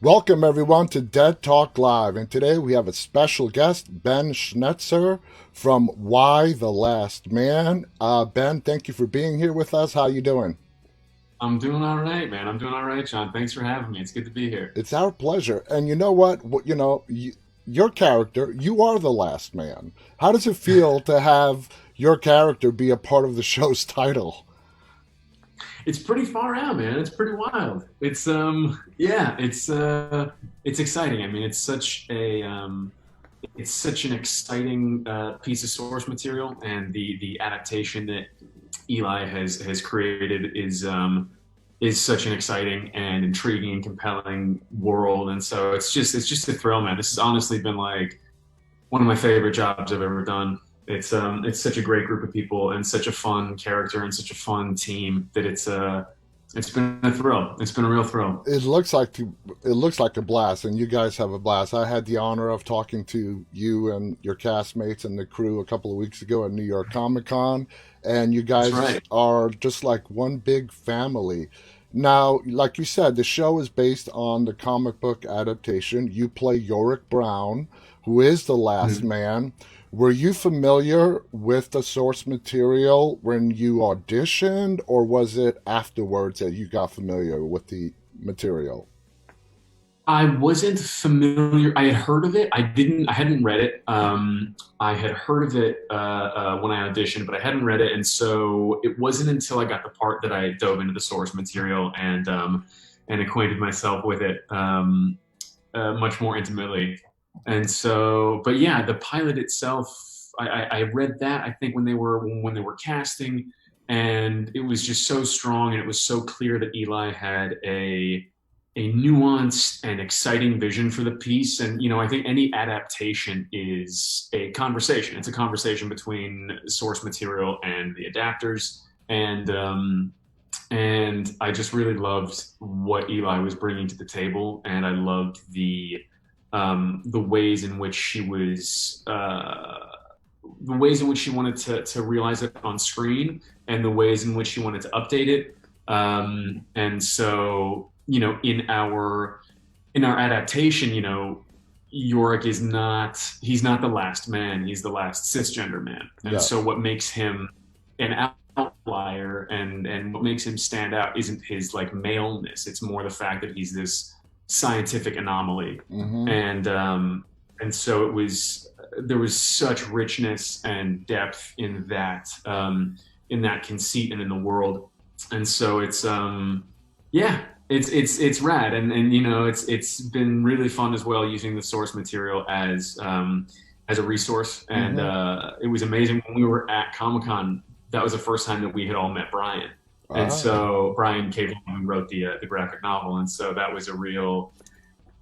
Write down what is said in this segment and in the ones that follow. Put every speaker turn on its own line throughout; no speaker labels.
Welcome, everyone, to Dead Talk Live. And today we have a special guest, Ben Schnetzer from Why the Last Man. Ben, thank you for being here with us. How you doing?
I'm doing all right, man. I'm doing all right, John. Thanks for having me. It's good to be here.
It's our pleasure. And you know what? Your character, you are the last man. How does it feel to have your character be a part of the show's title?
It's pretty far out, man. It's pretty wild. Yeah, it's exciting. I mean, it's such an exciting piece of source material, and the adaptation that Eli has created is such an exciting and intriguing and compelling world. And so it's just a thrill, man. This has honestly been like one of my favorite jobs I've ever done. It's such a great group of people and such a fun character and such a fun team that it's been a thrill. It's been a real thrill.
It looks like a blast, and you guys have a blast. I had the honor of talking to you and your castmates and the crew a couple of weeks ago at New York Comic Con, and you
That's
guys
right.
are just like one big family. Now, like you said, the show is based on the comic book adaptation. You play Yorick Brown, who is the last
Mhm.
man. Were you familiar with the source material when you auditioned, or was it afterwards that you got familiar with the material?
I wasn't familiar. I had heard of it. I hadn't read it. I had heard of it when I auditioned, but I hadn't read it. And so it wasn't until I got the part that I dove into the source material and acquainted myself with it much more intimately. And so, but yeah, the pilot itself, I read that I think when they were casting, and it was just so strong, and it was so clear that Eli had a nuanced and exciting vision for the piece. And I think any adaptation is a conversation. It's a conversation between source material and the adapters. And I just really loved what Eli was bringing to the table, and I loved the ways in which she wanted to realize it on screen, and the ways in which she wanted to update it. And so, in our adaptation, Yorick he's not the last man, he's the last cisgender man. And so
Yes.
what makes him an outlier, and what makes him stand out isn't his like maleness. It's more the fact that he's this scientific anomaly.
Mm-hmm.
And so there was such richness and depth in that conceit and in the world. And so yeah, it's rad. And it's been really fun as well, using the source material as a resource. And
Mm-hmm.
it was amazing when we were at Comic-Con. That was the first time that we had all met Brian. And
Ah.
so Brian Cable, who wrote the graphic novel, and so that was it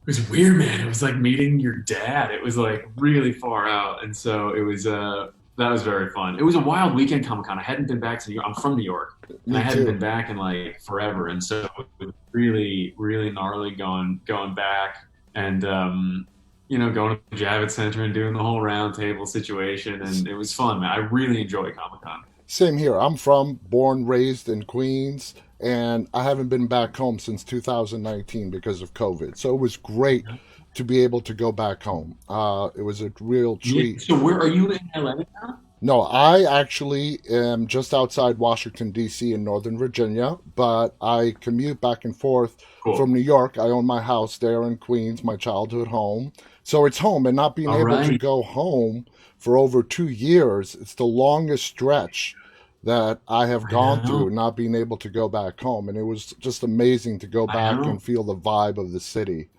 was weird, man. It was like meeting your dad. It was like really far out, and so it was that was very fun. It was a wild weekend, Comic Con. I hadn't been back to New York. I'm from New York, and I
Me
hadn't
too.
been back in like forever, and so it was really really gnarly going back, and going to the Javits Center and doing the whole round table situation, and it was fun, man. I really enjoy Comic Con.
Same here. I'm born, raised in Queens, and I haven't been back home since 2019 because of COVID. So it was great to be able to go back home. It was a real
Yeah.
treat.
So where are you in LA now?
No, I actually am just outside Washington, D.C. in Northern Virginia, but I commute back and forth from
Cool.
New York. I own my house there in Queens, my childhood home. So it's home, and not being
All
able to
right.
go home for over 2 years, it's the longest stretch that I have
I
gone
know.
through, not being able to go back home. And it was just amazing to go
I
back and
know.
feel the vibe of the city.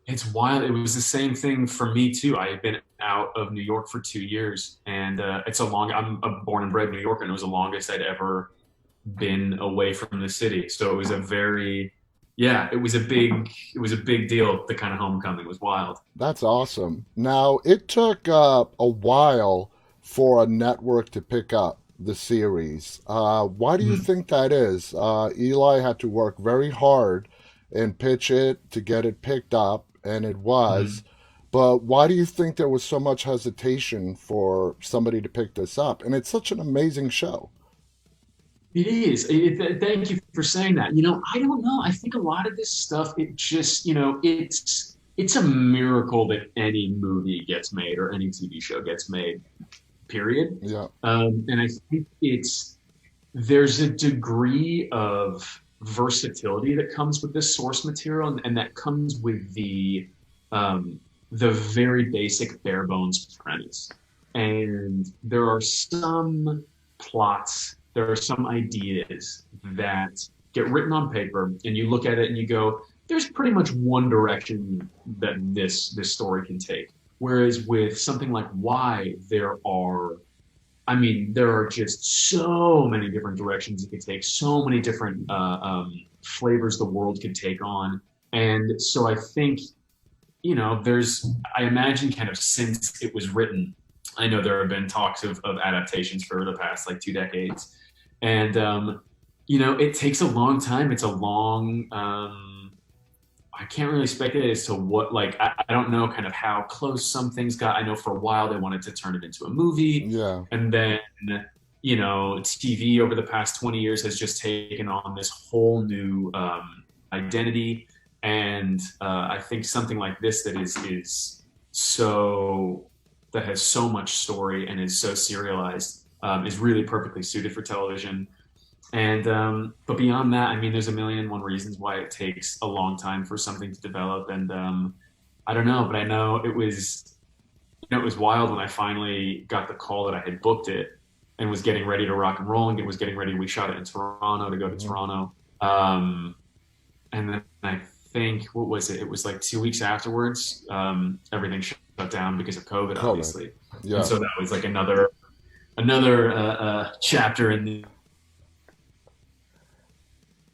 It's wild. It was the same thing for me too. I had been out of New York for 2 years, and I'm a born and bred New Yorker, and it was the longest I'd ever been away from the city. So it was yeah, it was a big deal. The kind of homecoming was wild.
That's awesome. Now, it took a while for a network to pick up the series. Why do you
Mhm.
think that is? Eli had to work very hard and pitch it to get it picked up, and it was.
Mhm.
But why do you think there was so much hesitation for somebody to pick this up? And it's such an amazing show.
It is. Thank you for saying that. I don't know. I think a lot of this stuff, it just, it's a miracle that any movie gets made or any TV show gets made. Period.
Yeah,
And I think there's a degree of versatility that comes with this source material, and that comes with the very basic bare bones premise. And there are some plots, there are some ideas that get written on paper, and you look at it and you go, "There's pretty much one direction that this story can take." Whereas with something like Why, there are just so many different directions it could take, so many different flavors the world could take on. And so I think, I imagine kind of since it was written, I know there have been talks of adaptations for the past like 2 decades. And, it takes a long time. It's a long, I can't really speculate as to what, like, I don't know kind of how close some things got. I know for a while they wanted to turn it into a movie.
yeah,
And then, TV over the past 20 years has just taken on this whole new identity. And I think something like this that has so much story and is so serialized is really perfectly suited for television. And but beyond that, there's a million and one reasons why it takes a long time for something to develop. And I don't know, but I know it was wild when I finally got the call that I had booked it and was getting ready to rock and roll, and it was getting ready. We shot it in Toronto to go to
hmm,
Toronto, and then I think, what was it? It was like 2 weeks afterwards. Everything shut down because of COVID,
COVID.
obviously, and
Yeah,
so that was like another chapter in the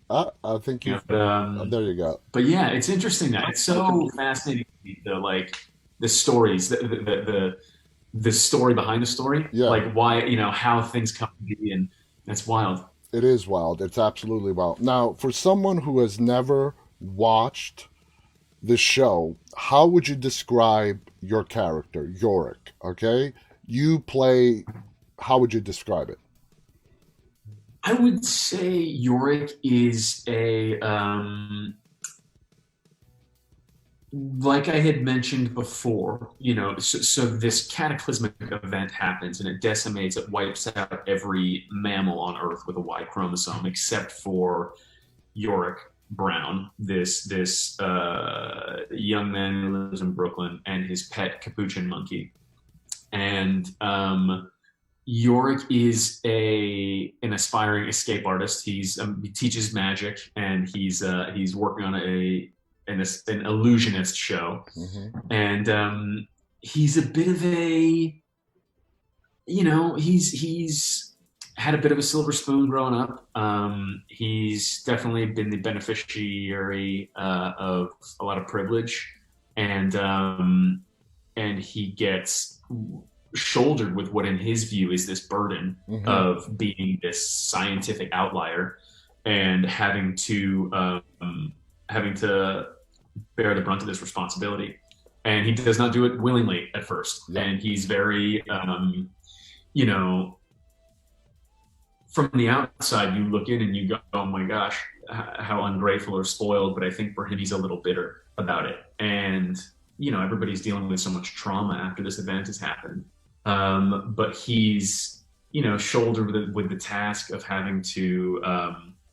I think
you
you've.
know,
There you go.
but yeah, it's interesting that it's so fascinating to me, the stories, the story behind the story,
Yeah,
like why how things come to be, and that's wild.
it is wild. It's absolutely wild. Now, for someone who has never watched the show, how would you describe your character, Yorick? Okay, you play. How would you describe it?
I would say Yorick is a like I had mentioned before, so this cataclysmic event happens and it decimates, it wipes out every mammal on Earth with a Y chromosome, except for Yorick Brown, this young man who lives in Brooklyn, and his pet capuchin monkey. And Yorick is a an aspiring escape artist. He teaches magic, and he's working on an illusionist show.
Hmm.
And he's a bit of a he's had a bit of a silver spoon growing up. He's definitely been the beneficiary of a lot of privilege, and he gets shouldered with what, in his view, is this burden
Hmm.
of being this scientific outlier and having to bear the brunt of this responsibility. And he does not do it willingly at first,
Yeah.
and he's very, you know, from the outside, you look in and you go, "Oh my gosh, how ungrateful or spoiled." But I think for him, he's a little bitter about it, and everybody's dealing with so much trauma after this event has happened. But he's shouldered with the task of having to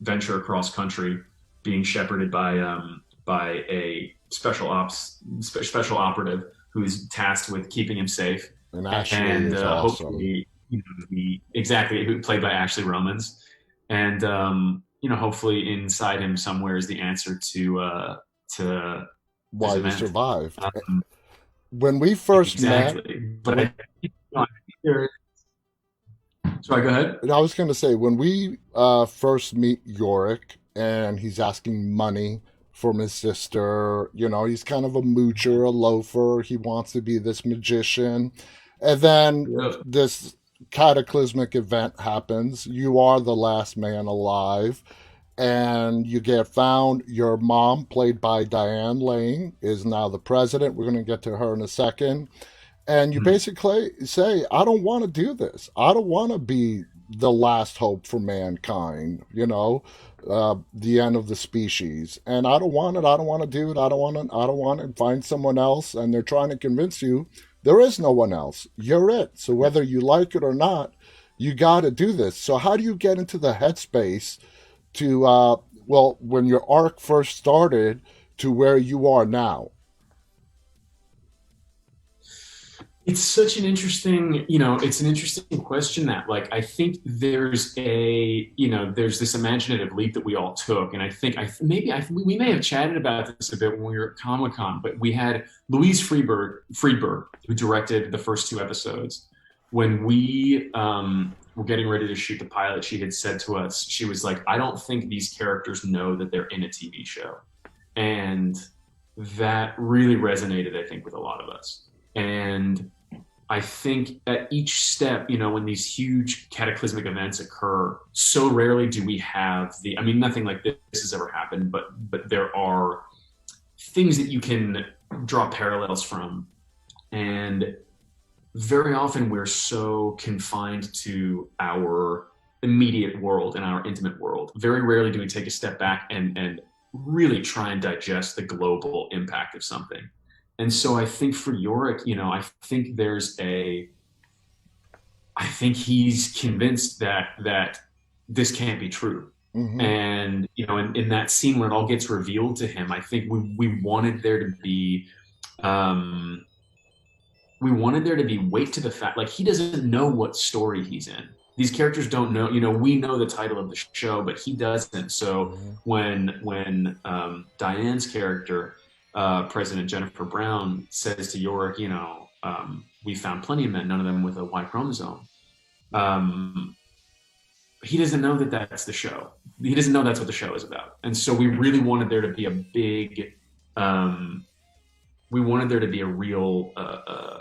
venture across country, being shepherded by a special operative who's tasked with keeping him safe,
And Ashley
and
is awesome.
hopefully, exactly, who played by Ashley Romans, and hopefully inside him somewhere is the answer to this
Why we
event.
survived.
Um,
When we first met,
exactly, but
when
I think there. Sorry, go ahead.
I was going to say, when we first meet Yorick and he's asking money from his sister, he's kind of a moocher, a loafer. He wants to be this magician. And then
Yeah.
this cataclysmic event happens. You are the last man alive. And you get found. Your mom, played by Diane Lane, is now the president. We're going to get to her in a second. And you
Mhm.
basically say, I don't want to do this. I don't want to be the last hope for mankind, the end of the species. And I don't want it. I don't want to do it. I don't want to find someone else. And they're trying to convince you there is no one else. You're it. So whether you like it or not, you got to do this. So how do you get into the headspace to, well, when your arc first started to where you are now?
It's such an interesting, it's an interesting question that, like, I think there's this imaginative leap that we all took. And I think we may have chatted about this a bit when we were at Comic Con, but we had Louise Friedberg, who directed the first two episodes. When we were getting ready to shoot the pilot, she had said to us, she was like, I don't think these characters know that they're in a TV show. And that really resonated, I think, with a lot of us. And I think at each step, when these huge cataclysmic events occur, so rarely do we have nothing like this has ever happened, but there are things that you can draw parallels from. And very often we're so confined to our immediate world and our intimate world. Very rarely do we take a step back and really try and digest the global impact of something. And so I think for Yorick, I think he's convinced that this can't be true.
Mm-hmm.
And, in that scene when it all gets revealed to him, I think um, we wanted there to be weight to the fact, like, he doesn't know what story he's in. These characters don't know, we know the title of the show, but he doesn't. So
Mm-hmm.
when Diane's character, President Jennifer Brown, says to Yorick, we found plenty of men, none of them with a Y chromosome. He doesn't know that that's the show. He doesn't know that's what the show is about. And so we really wanted there to be we wanted there to be a real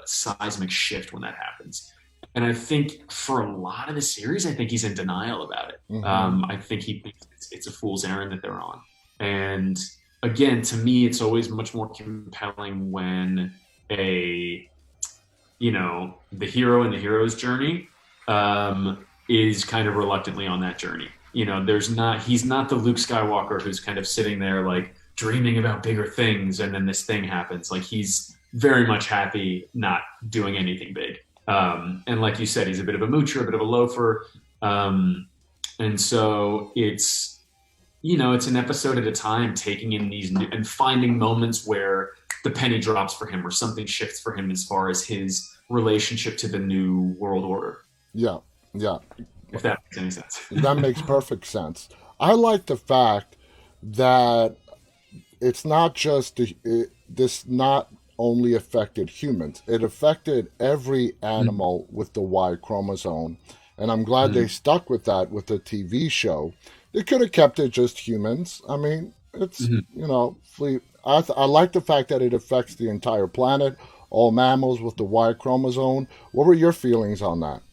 seismic shift when that happens. And I think for a lot of the series, I think he's in denial about it.
Mm-hmm.
I think he thinks it's a fool's errand that they're on. And again, to me, it's always much more compelling when the hero in the hero's journey is kind of reluctantly on that journey. He's not the Luke Skywalker who's kind of sitting there like dreaming about bigger things, and then this thing happens. Like, he's very much happy not doing anything big. And like you said, he's a bit of a moocher, a bit of a loafer. And so it's an episode at a time, taking in these and finding moments where the penny drops for him or something shifts for him as far as his relationship to the new world order.
Yeah, yeah.
If that makes any sense.
That makes perfect sense. I like the fact that it's not just this not only affected humans, it affected every animal with the Y chromosome. And I'm glad they stuck with that with the TV show. They could have kept it just humans. I mean, it's, I like the fact that it affects the entire planet, all mammals with the Y chromosome. What were your feelings on that?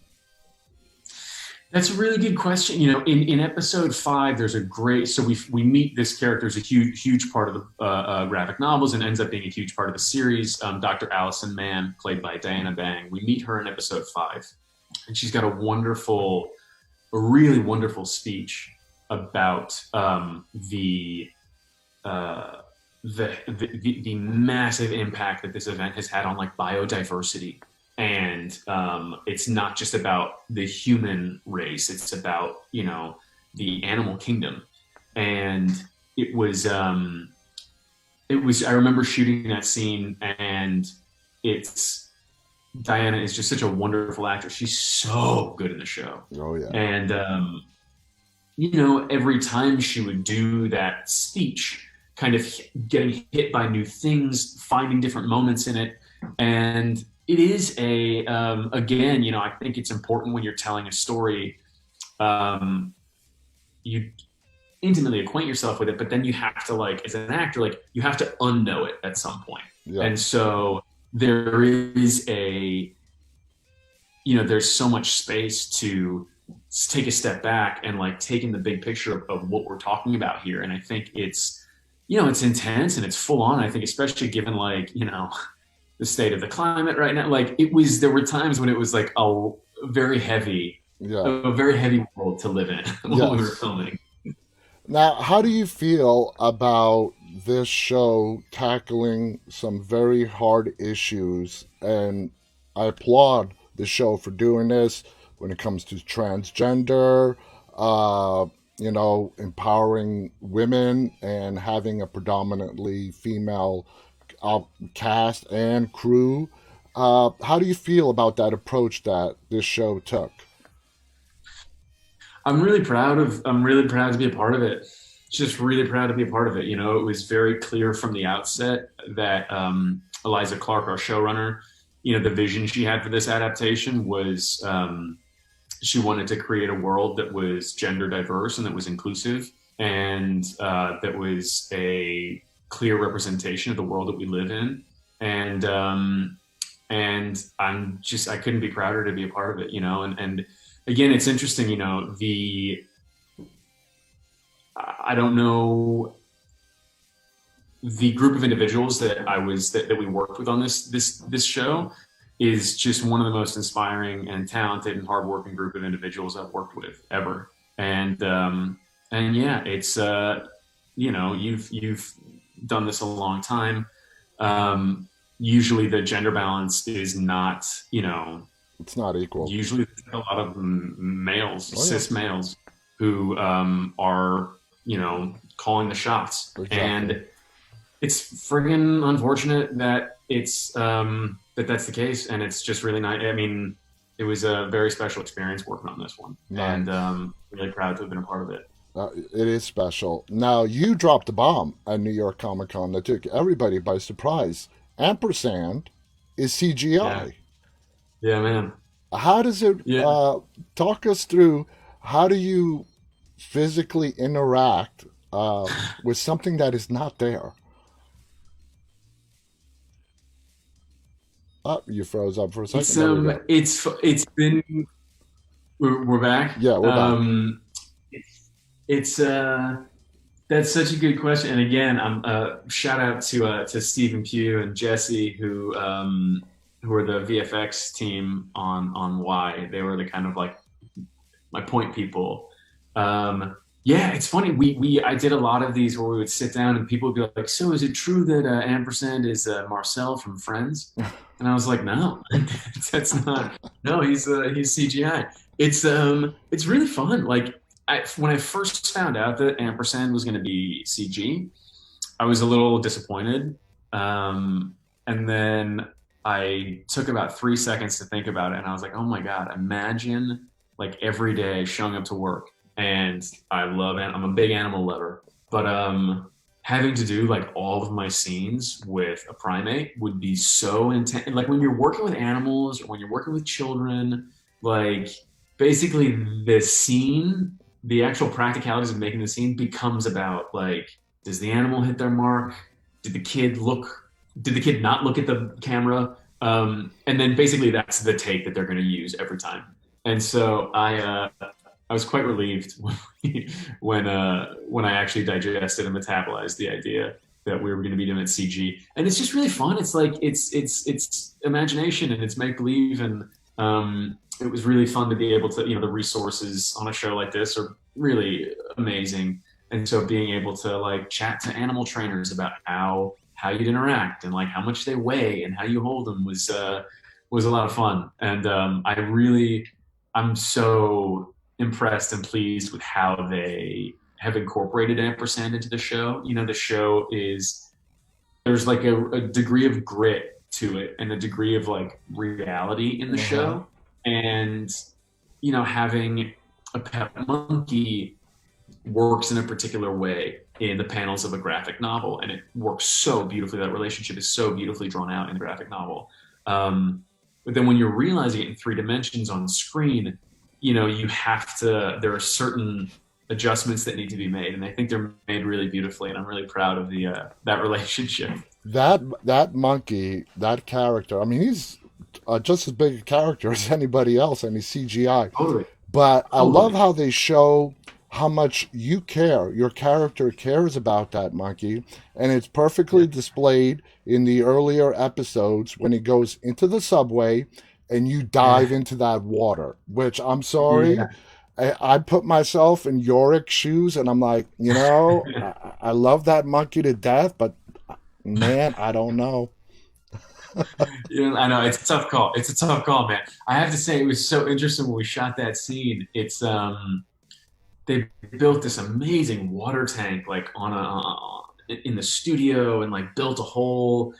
That's a really good question. In episode 5, there's a great. So we meet this character as a huge part of the graphic novels and ends up being a huge part of the series. Dr. Allison Mann, played by Diana Bang. We meet her in episode 5, and she's got a really wonderful speech about the massive impact that this event has had on, like, biodiversity. And it's not just about the human race; it's about the animal kingdom. And it was. I remember shooting that scene, and Diana is just such a wonderful actress. She's so good in the show.
Oh yeah.
And every time she would do that speech, kind of getting hit by new things, finding different moments in it, and it is again, I think it's important when you're telling a story, you intimately acquaint yourself with it, but then you have to, like, as an actor, like, you have to unknow it at some point.
Yeah.
And so there is there's so much space to take a step back and, like, take in the big picture of what we're talking about here. And I think it's intense and it's full on. I think especially given, like, the state of the climate right now. Like, there were times when it was like a very heavy
Yeah.
a very heavy world to live in while we were
Yes.
filming.
Now, how do you feel about this show tackling some very hard issues? And I applaud the show for doing this when it comes to transgender, uh, empowering women and having a predominantly female cast and crew. How do you feel about that approach that this show took?
I'm really proud to be a part of it. Just really proud to be a part of it. You know, it was very clear from the outset that Eliza Clark, our showrunner, you know, the vision she had for this adaptation was she wanted to create a world that was gender diverse and that was inclusive and that was a clear representation of the world that we live in. And I couldn't be prouder to be a part of it, you know. And again, it's interesting, you know, I don't know the group of individuals that we worked with on this show is just one of the most inspiring and talented and hardworking group of individuals I've worked with ever. And yeah, it's you know, you've done this a long time. Usually the gender balance is not, you know,
It's not equal.
usually a lot of males,
Oh, yeah,
cis males, who are, you know, calling the shots.
exactly.
And it's friggin' unfortunate that that's the case, and it's just really nice. I mean, it was a very special experience working on this one, and
Nice.
really proud to have been a part of it.
It is special. Now, you dropped a bomb at New York Comic Con that took everybody by surprise. Ampersand is
Yeah,
CGI.
yeah, man.
How does it
Yeah,
talk us through? How do you physically interact with something that is not there? Oh, you froze up for a second. There we go.
it's been we're back.
Yeah, we're back.
It's That's such a good question. And again, I'm shout out to Stephen Pugh and Jesse who are the VFX team on Y. They were the kind of like my point people. Yeah, it's funny. We I did a lot of these where we would sit down and people would be like, "So is it true that Ampersand is Marcel from Friends?" And I was like, "No, that's not. No, he's CGI." It's really fun. Like when I first found out that Ampersand was going to be CG, I was a little disappointed. And then I took about 3 seconds to think about it, and I was like, "Oh my god! Imagine like every day showing up to work, and I'm a big animal lover, but having to do like all of my scenes with a primate would be so intense. Like when you're working with animals or when you're working with children, like basically the scene, the actual practicalities of making the scene becomes about like, does the animal hit their mark? Did the kid look? Did the kid not look at the camera? And then basically that's the take that they're going to use every time. And so I was quite relieved when I actually digested and metabolized the idea that we were going to be doing it CG, and it's just really fun. It's like it's imagination and it's make believe, and it was really fun to be able to, you know, the resources on a show like this are really amazing, and so being able to like chat to animal trainers about how you'd interact and like how much they weigh and how you hold them was a lot of fun, and I'm so impressed and pleased with how they have incorporated ampersand into the show. You know, the show is there's like a degree of grit to it and a degree of like reality in the
Uh-huh.
show. And, you know, having a pet monkey works in a particular way in the panels of a graphic novel, and it works so beautifully. That relationship is so beautifully drawn out in the graphic novel. But then when you're realizing it in 3 dimensions on screen, you know, there are certain adjustments that need to be made, and I think they're made really beautifully, and I'm really proud of the that relationship.
That monkey, that character. I mean, he's just as big a character as anybody else, and he's CGI.
Totally,
But I love
totally.
how they show how much you care. Your character cares about that monkey, and it's
Yeah,
perfectly displayed in the earlier episodes when he goes into the subway and you
Yeah.
dive into that water, which I'm sorry,
Yeah.
I put myself in Yorick's shoes and I'm like, I love that monkey to death, but man, I don't know.
Yeah, I know it's a tough call. It's a tough call, man. I have to say it was so interesting when we shot that scene. It's they built this amazing water tank like on in the studio and like built a whole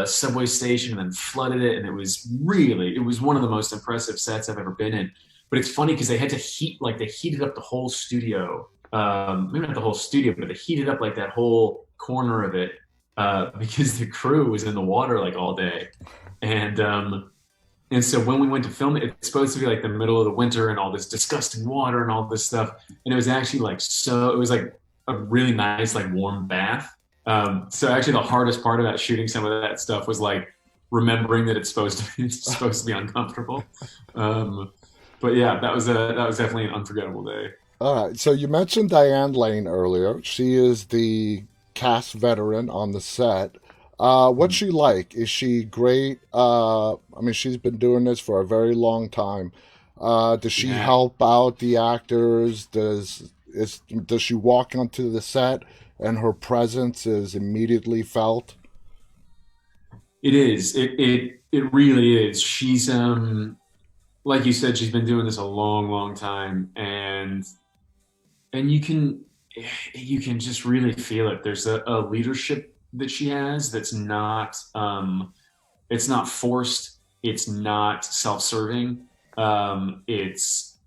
subway station and then flooded it, and it was one of the most impressive sets I've ever been in. But it's funny because they heated up the whole studio, maybe not the whole studio, but they heated up like that whole corner of it because the crew was in the water like all day. And um, and so when we went to film it, it's supposed to be like the middle of the winter and all this disgusting water and all this stuff. And it was actually it was like a really nice, like warm bath. So actually the hardest part about shooting some of that stuff was like remembering that it's supposed to be uncomfortable. Um, but yeah, that was definitely an unforgettable day.
All right. So you mentioned Diane Lane earlier. She is the cast veteran on the set. What's she like? Is she great? I mean, she's been doing this for a very long time. Does she
Yeah,
help out the actors? Does she walk onto the set and her presence is immediately felt?
it is. It really is. She's like you said, she's been doing this a long, long time, and you can just really feel it. There's a leadership that she has that's not it's not forced, it's not self-serving. It's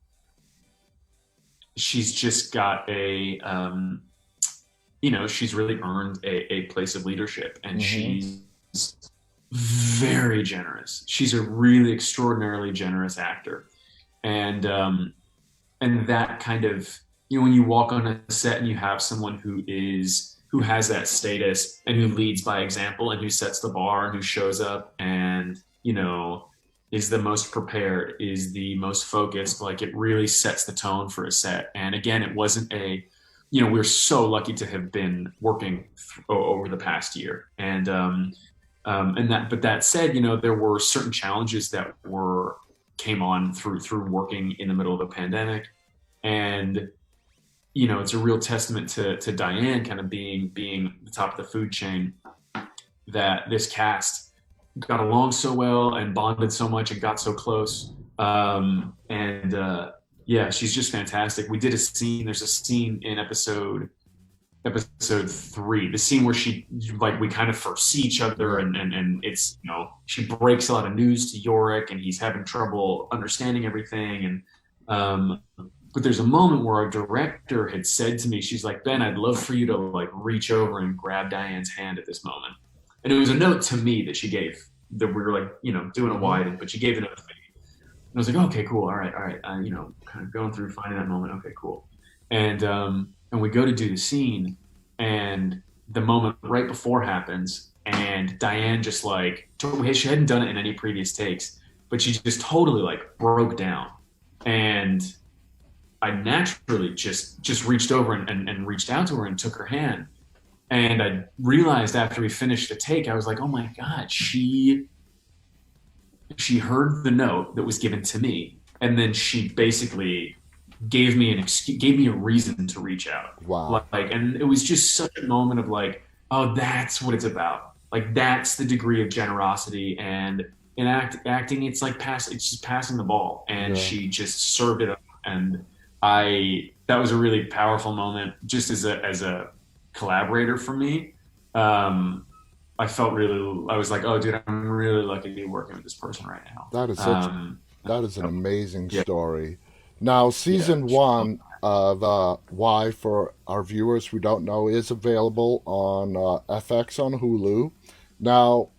she's just got she's really earned a place of leadership, and
Hmm.
she's very generous. She's a really extraordinarily generous actor, and that kind of when you walk on a set and you have someone who has that status and who leads by example and who sets the bar and who shows up and is the most prepared, is the most focused, like it really sets the tone for a set. And again, it wasn't a we're so lucky to have been working over the past year. And that, but that said, there were certain challenges that were came on through working in the middle of a pandemic. And it's a real testament to Diane kind of being the top of the food chain, that this cast got along so well and bonded so much and got so close. And Yeah, she's just fantastic. We did a scene. There's a scene in episode three, the scene where she like we kind of first see each other,
Yeah.
and it's she breaks a lot of news to Yorick, and he's having trouble understanding everything. And but there's a moment where our director had said to me, she's like, Ben, I'd love for you to like reach over and grab Diane's hand at this moment. And it was a note to me that she gave, that we were like doing a
Hmm.
wide, but she gave the note to me. And I was like, okay, cool, all right, kind of going through finding that moment. Okay, cool. And we go to do the scene, and the moment right before happens, and Diane just like she hadn't done it in any previous takes, but she just totally like broke down. And I naturally just reached over and reached out to her and took her hand. And I realized after we finished the take, I was like, oh my God, she heard the note that was given to me, and then she basically gave me a reason to reach out.
Wow.
And it was just such a moment of like, oh, that's what it's about. Like that's the degree of generosity. And in acting, it's just passing the ball, and
Yeah.
she just served it up. And I that was a really powerful moment, just as a collaborator for me. Um, I was like, oh, dude, I'm really lucky to be working with this person right now.
That is such
Um,
that is an amazing
yeah,
story. Now,
yeah.
season one of Y, for our viewers who don't know, is available on FX on Hulu. Now,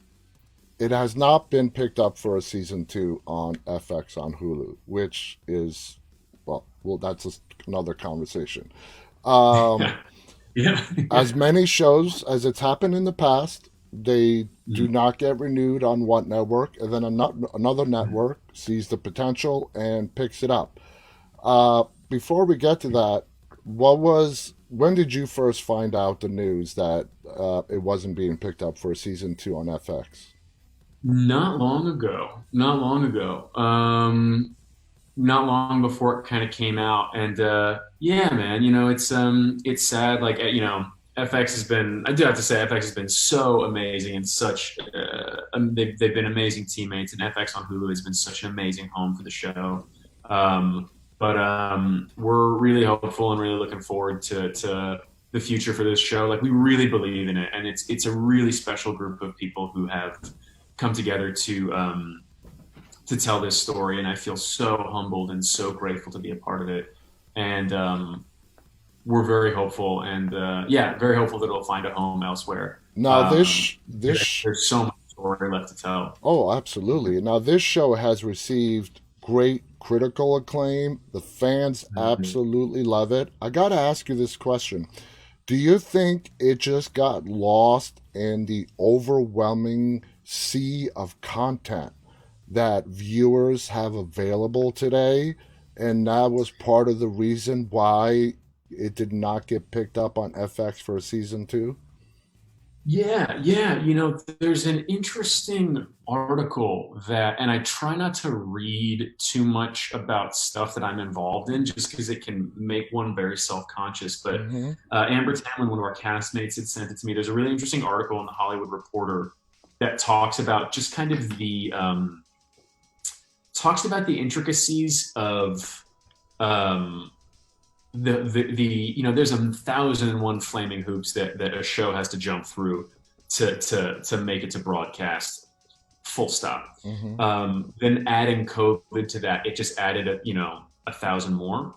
it has not been picked up for a season two on FX on Hulu, which is, well, that's another conversation. Um,
Yeah,
as
yeah.
many shows as it's happened in the past, they do
Mm,
not get renewed on one network, and then another network sees the potential and picks it up. Before we get to that, when did you first find out the news that it wasn't being picked up for season two on FX?
Not long ago. Not long ago. Not long before it kind of came out, and yeah, man, it's sad. Like FX has been. I do have to say, FX has been so amazing and such. They've been amazing teammates, and FX on Hulu has been such an amazing home for the show. But we're really hopeful and really looking forward to the future for this show. Like we really believe in it, and it's a really special group of people who have come together to tell this story, and I feel so humbled and so grateful to be a part of it. And we're very hopeful, and yeah, very hopeful that it'll find a home elsewhere.
Now
Um,
this
there's so much story left to tell.
Oh, absolutely. Now, this show has received great critical acclaim. The fans
Mhm.
absolutely love it. I got to ask you this question. Do you think it just got lost in the overwhelming sea of content that viewers have available today? And that was part of the reason why it did not get picked up on FX for season two?
Yeah, yeah. There's an interesting article that, and I try not to read too much about stuff that I'm involved in just because it can make one very self-conscious. But
Mm-hmm.
Amber Tamlin, one of our castmates, had sent it to me. There's a really interesting article in the Hollywood Reporter that talks about the intricacies of um, there's 1,001 flaming hoops that a show has to jump through to make it to broadcast. Full stop.
Mm-hmm.
Then adding COVID to that, it just added 1,000 more.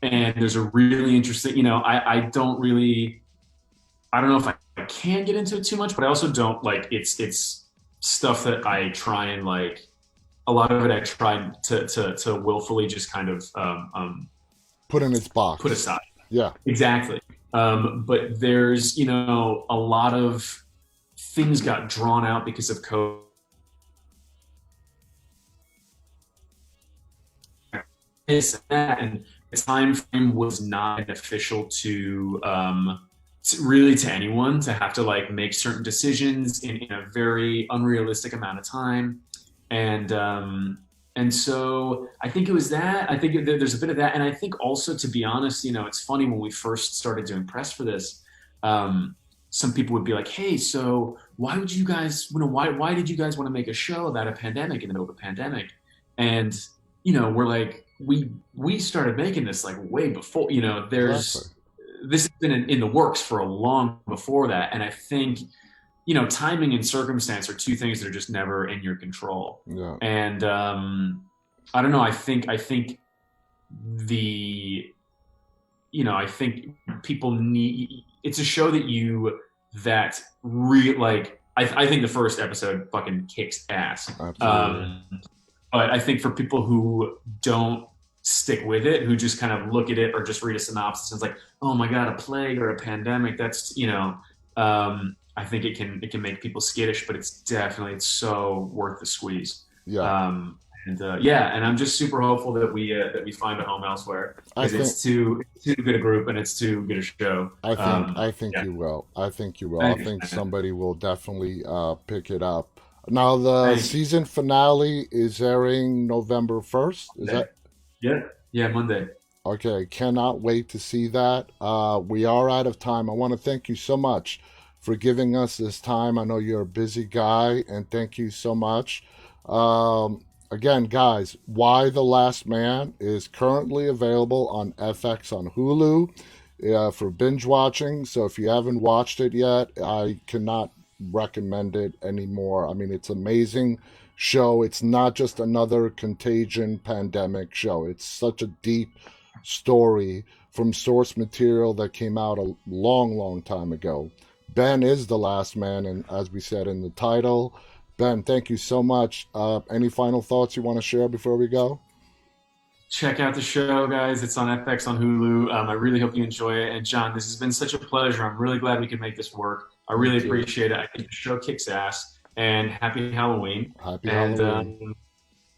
And there's a really interesting. I don't know if I can get into it too much, but I also don't like it's stuff that I try and like. A lot of it I try to willfully just kind of
Put in its
put
box.
aside.
Yeah.
Exactly. But there's, a lot of things got drawn out because of COVID. This and that, and the time frame was not beneficial really to anyone to have to like make certain decisions in a very unrealistic amount of time. And and so I think it was that. I think there's a bit of that, and I think also, to be honest, it's funny when we first started doing press for this. Um, some people would be like, "Hey, so why would you guys? Why did you guys want to make a show about a pandemic in the middle of a pandemic?" And we're like, we started making this like way before.
Exactly.
This has been in the works for a long before that, and I think timing and circumstance are two things that are just never in your control.
Yeah.
And I don't know. I think the I think people need. It's a show that like. I think the first episode fucking kicks ass.
Absolutely.
But I think for people who don't stick with it, who just kind of look at it or just read a synopsis and it's like, oh my god, a plague or a pandemic. That's I think it can make people skittish, but it's so worth the squeeze.
Yeah.
Um, and yeah, and I'm just super hopeful that we find a home elsewhere
I
because
think
it's too good a group and it's too good a show.
I think
Yeah,
you will. I think you will. I
thanks,
think
man.
somebody will definitely pick it up. Now the
Thank you.
season finale is airing November 1st. Is
Monday.
that
Yeah, yeah, Monday.
okay? Cannot wait to see that. We are out of time. I want to thank you so much for giving us this time. I know you're a busy guy, and thank you so much. Again, guys, Why the Last Man is currently available on FX on Hulu for binge watching. So if you haven't watched it yet, I cannot recommend it anymore. I mean, it's amazing show. It's not just another contagion pandemic show. It's such a deep story from source material that came out a long, long time ago. Ben is the last man, and as we said in the title, Ben, thank you so much. Any final thoughts you want to share before we go?
Check out the show, guys. It's on FX on Hulu. I really hope you enjoy it. And John, this has been such a pleasure. I'm really glad we could make this work. I
Me
really
too.
appreciate it. I think the show kicks ass. And happy Halloween.
Happy
And
Halloween.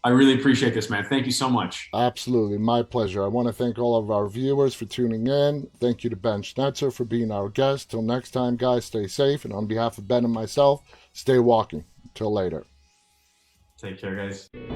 I really appreciate this, man. Thank you so much.
Absolutely, my pleasure. I want to thank all of our viewers for tuning in. Thank you to Ben Schnetzer for being our guest. Till next time, guys, stay safe. And on behalf of Ben and myself, stay walking. Till later.
Take care, guys.